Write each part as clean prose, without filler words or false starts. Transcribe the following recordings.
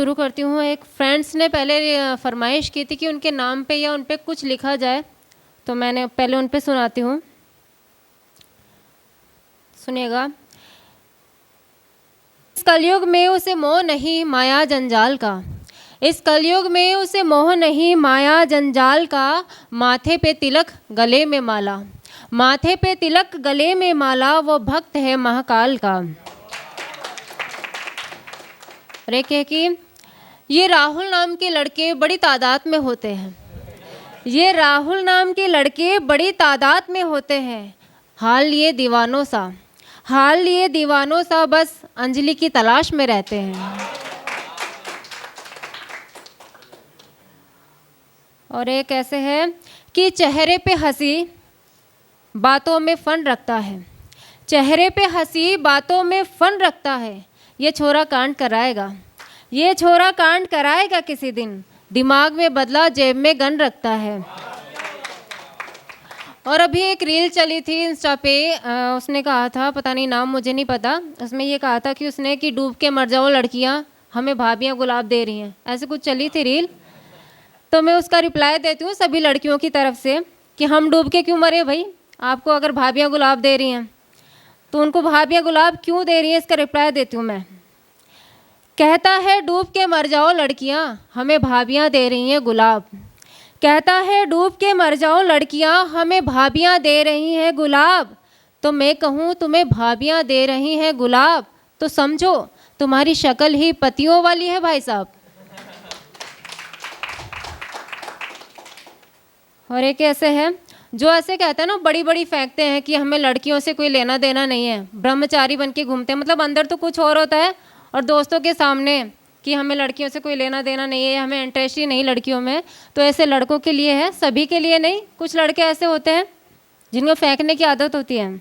शुरू करती हूँ। एक फ्रेंड्स ने पहले फरमाइश की थी कि उनके नाम पे या उन पे कुछ लिखा जाए, तो मैंने पहले उन पे सुनाती हूँ, सुनिएगा। इस कलयुग में उसे मोह नहीं माया जंजाल का, इस कलयुग में उसे मोह नहीं माया जंजाल का, माथे पे तिलक गले में माला, माथे पे तिलक गले में माला, वो भक्त है महाकाल का। और एक है कि ये राहुल नाम के लड़के बड़ी तादाद में होते हैं, ये राहुल नाम के लड़के बड़ी तादाद में होते हैं, हाल ये दीवानों सा, हाल ये दीवानों सा, बस अंजलि की तलाश में रहते हैं। और एक ऐसे है कि चेहरे पे हंसी बातों में फन रखता है, चेहरे पे हंसी बातों में फन रखता है, ये छोरा कांड कराएगा, ये छोरा कांड कराएगा किसी दिन, दिमाग में बदला जेब में गन रखता है। और अभी एक रील चली थी इंस्टा पे, उसने कहा था, पता नहीं नाम मुझे नहीं पता, उसमें ये कहा था कि उसने कि डूब के मर जाओ लड़कियां, हमें भाभियां गुलाब दे रही हैं, ऐसे कुछ चली थी रील। तो मैं उसका रिप्लाई देती हूँ सभी लड़कियों की तरफ से कि हम डूब के क्यों मरे भाई, आपको अगर भाभियाँ गुलाब दे रही हैं तो उनको भाभियाँ गुलाब क्यों दे रही हैं, इसका रिप्लाई देती हूँ मैं। कहता है डूब के मर जाओ लड़कियाँ, हमें भाभियाँ दे रही हैं गुलाब, कहता है डूब के मर जाओ लड़कियाँ, हमें भाभियाँ दे रही हैं गुलाब, तो मैं कहूँ तुम्हें भाभियाँ दे रही हैं गुलाब, तो समझो तुम्हारी शक्ल ही पतियों वाली है भाई साहब। और एक ऐसे है जो ऐसे कहते हैं ना, बड़ी बड़ी फेंकते हैं कि हमें लड़कियों से कोई लेना देना नहीं है, ब्रह्मचारी बन के घूमते हैं, मतलब अंदर तो कुछ और होता है और दोस्तों के सामने कि हमें लड़कियों से कोई लेना देना नहीं है, हमें इंटरेस्ट ही नहीं लड़कियों में। तो ऐसे लड़कों के लिए है, सभी के लिए नहीं। कुछ लड़के ऐसे होते हैं जिनको फेंकने की आदत होती है।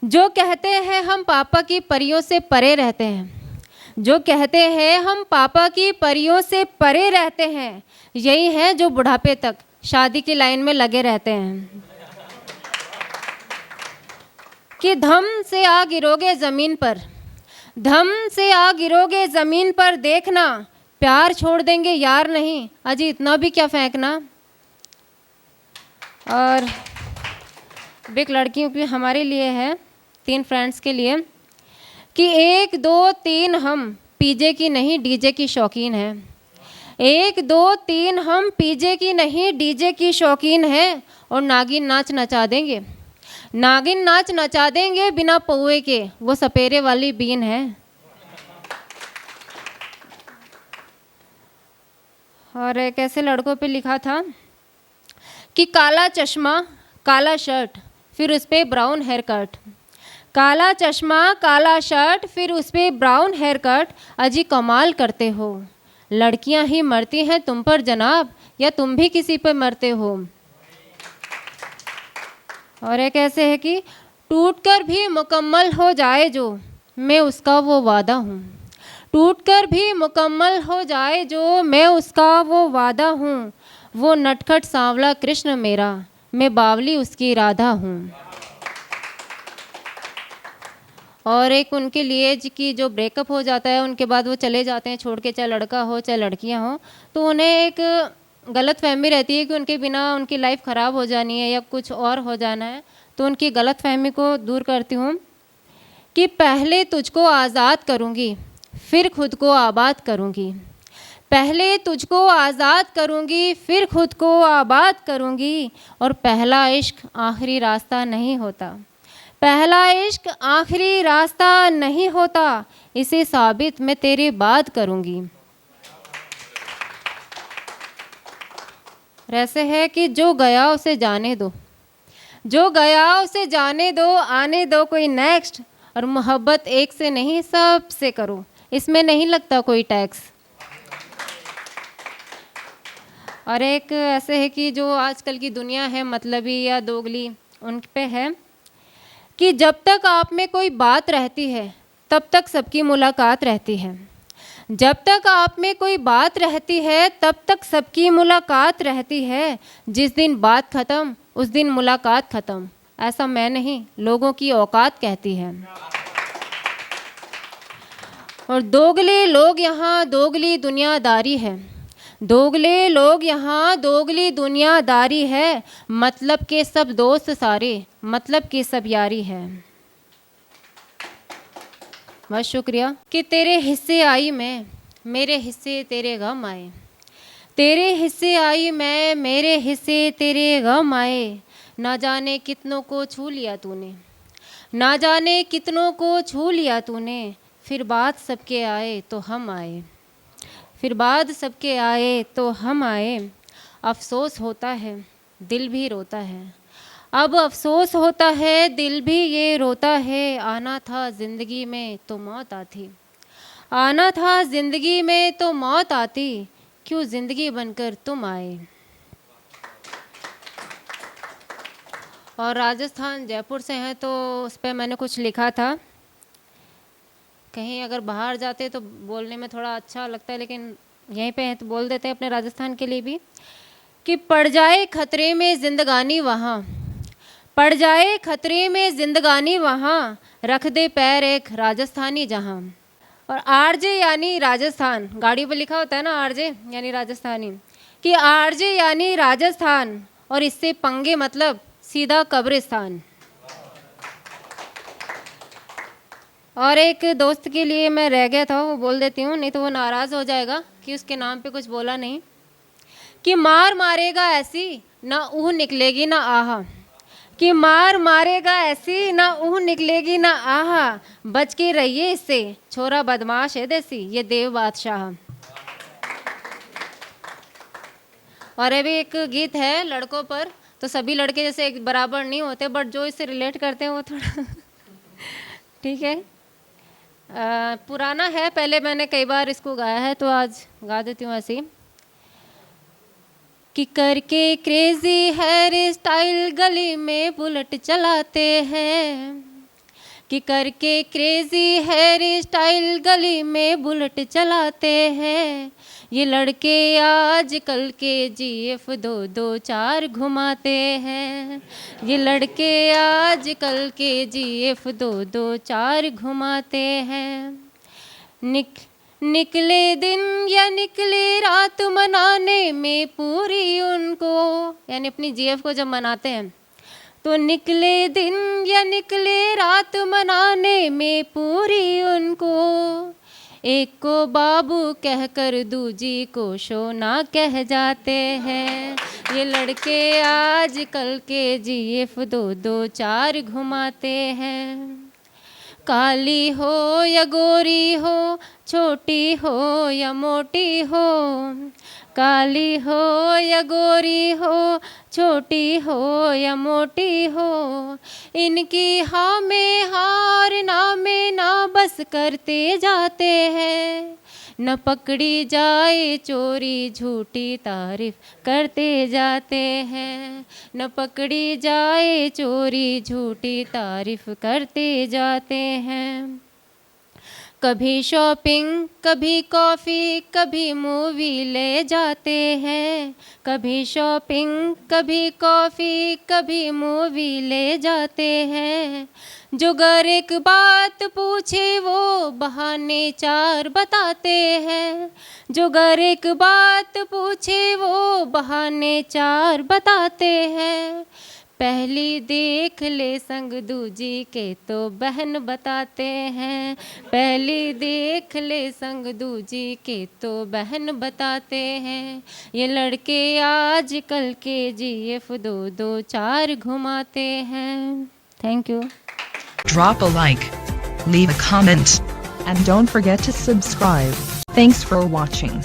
जो कहते हैं हम पापा की परियों से परे रहते हैं, जो कहते हैं हम पापा की परियों से परे रहते हैं, यही है जो बुढ़ापे तक शादी की लाइन में लगे रहते हैं। कि धम से आ गिरोगे ज़मीन पर, धम से आ गिरोगे ज़मीन पर, देखना प्यार छोड़ देंगे यार नहीं, अजी इतना भी क्या फेंकना। और एक लड़कियों की हमारे लिए है, 3 फ्रेंड्स के लिए, कि 1 2 3 हम पीजे की नहीं डीजे की शौकीन हैं, 1 2 3 हम पीजे की नहीं डीजे की शौकीन हैं, और नागिन नाच नचा देंगे, नागिन नाच नचा देंगे बिना पौए के, वो सपेरे वाली बीन है। और एक ऐसे लड़कों पे लिखा था कि काला चश्मा काला शर्ट फिर उस पर ब्राउन हेयर कट, काला चश्मा काला शर्ट फिर उस पर ब्राउन हेयर कट, अजी कमाल करते हो, लड़कियां ही मरती हैं तुम पर जनाब, या तुम भी किसी पर मरते हो। और एक ऐसे है कि टूटकर भी मुकम्मल हो जाए जो, मैं उसका वो वादा हूँ, टूटकर भी मुकम्मल हो जाए जो, मैं उसका वो वादा हूँ, वो नटखट सांवला कृष्ण मेरा, मैं बावली उसकी राधा हूँ। और एक उनके लिए कि जो ब्रेकअप हो जाता है, उनके बाद वो चले जाते हैं छोड़ के, चाहे लड़का हो चाहे लड़कियां हो, तो उन्हें एक गलत फहमी रहती है कि उनके बिना उनकी लाइफ ख़राब हो जानी है या कुछ और हो जाना है। तो उनकी गलत फहमी को दूर करती हूँ कि पहले तुझको आज़ाद करूँगी फिर खुद को आबाद करूँगी, पहले तुझको आज़ाद करूँगी फिर खुद को आबाद करूँगी, और पहला इश्क आखिरी रास्ता नहीं होता, पहला इश्क आखिरी रास्ता नहीं होता, इसे साबित मैं तेरे बाद करूँगी। ऐसे है कि जो गया उसे जाने दो, जो गया उसे जाने दो, आने दो कोई नेक्स्ट, और मोहब्बत एक से नहीं सबसे करो, इसमें नहीं लगता कोई टैक्स। और एक ऐसे है कि जो आजकल की दुनिया है मतलबी या दोगली, उन पे है कि जब तक आप में कोई बात रहती है तब तक सबकी मुलाकात रहती है, जब तक आप में कोई बात रहती है तब तक सबकी मुलाकात रहती है, जिस दिन बात ख़त्म उस दिन मुलाकात ख़त्म, ऐसा मैं नहीं लोगों की औकात कहती है। और दोगले लोग यहाँ दोगली दुनियादारी है, दोगले लोग यहाँ दोगली दुनियादारी है, मतलब के सब दोस्त सारे, मतलब के सब यारी है। बहुत शुक्रिया। कि तेरे हिस्से आई मैं, मेरे हिस्से तेरे गम आए, तेरे हिस्से आई मैं, मेरे हिस्से तेरे गम आए, ना जाने कितनों को छू लिया तूने, ना जाने कितनों को छू लिया तूने, फिर बाद सबके आए तो हम आए, फिर बाद सबके आए तो हम आए। अफसोस होता है दिल भी रोता है, अब अफसोस होता है दिल भी ये रोता है, आना था ज़िंदगी में तो मौत आती, आना था ज़िंदगी में तो मौत आती, क्यों ज़िंदगी बनकर तुम आए। और राजस्थान जयपुर से हैं तो उस पर मैंने कुछ लिखा था। कहीं अगर बाहर जाते तो बोलने में थोड़ा अच्छा लगता है, लेकिन यहीं पे हैं तो बोल देते हैं अपने राजस्थान के लिए भी। कि पड़ जाए खतरे में ज़िंदगानी वहाँ, पड़ जाए खतरे में ज़िंदगानी वहाँ, रख दे पैर एक राजस्थानी जहाँ। और आरजे यानी राजस्थान, गाड़ी पर लिखा होता है ना आरजे यानी राजस्थानी, कि आरजे यानी राजस्थान, और इससे पंगे मतलब सीधा कब्रिस्तान। और एक दोस्त के लिए मैं रह गया था, वो बोल देती हूँ नहीं तो वो नाराज़ हो जाएगा कि उसके नाम पे कुछ बोला नहीं। कि मार मारेगा ऐसी ना ऊह निकलेगी ना आहा, कि मार मारेगा ऐसी ना ऊह निकलेगी ना आहा, बच के रहिए इससे छोरा बदमाश है देसी ये देव बादशाह। और अभी एक गीत है लड़कों पर, तो सभी लड़के जैसे एक बराबर नहीं होते, बट जो इससे रिलेट करते हैं वो थोड़ा ठीक है। पुराना है, पहले मैंने कई बार इसको गाया है तो आज गा देती हूँ ऐसे ही। कि करके क्रेजी हेयर स्टाइल गली में बुलेट चलाते हैं, कि करके क्रेजी हेयर स्टाइल गली में बुलेट चलाते हैं, ये लड़के आजकल के जीएफ 224 घुमाते हैं, ये लड़के आजकल के जीएफ 224 घुमाते हैं। निकले दिन या निकले रात मनाने में पूरी उनको, यानी अपनी जीएफ को जब मनाते हैं तो निकले दिन या निकले रात मनाने में पूरी उनको, एक को बाबू कहकर दूजी को सोना कह जाते हैं, ये लड़के आजकल के जीएफ 224 घुमाते हैं। काली हो या गोरी हो, छोटी हो या मोटी हो, काली हो या गोरी हो, छोटी हो या मोटी हो, इनकी हाँ में हार ना में ना बस करते जाते हैं, न पकड़ी जाए चोरी झूठी तारीफ करते जाते हैं, न पकड़ी जाए चोरी झूठी तारीफ करते जाते हैं। कभी शॉपिंग कभी कॉफ़ी कभी मूवी ले जाते हैं, कभी शॉपिंग कभी कॉफ़ी कभी मूवी ले जाते हैं, जो गर एक बात पूछे वो बहाने 4 बताते हैं, जो गर एक बात पूछे वो बहाने 4 बताते हैं, पहली देख ले संग दूजी के तो बहन बताते हैं, पहली देख ले संग दूजी के तो बहन बताते हैं, ये लड़के आजकल के जीएफ 224 घुमाते हैं। Thank you. Drop a like, leave a comment, and don't forget to subscribe. Thanks for watching.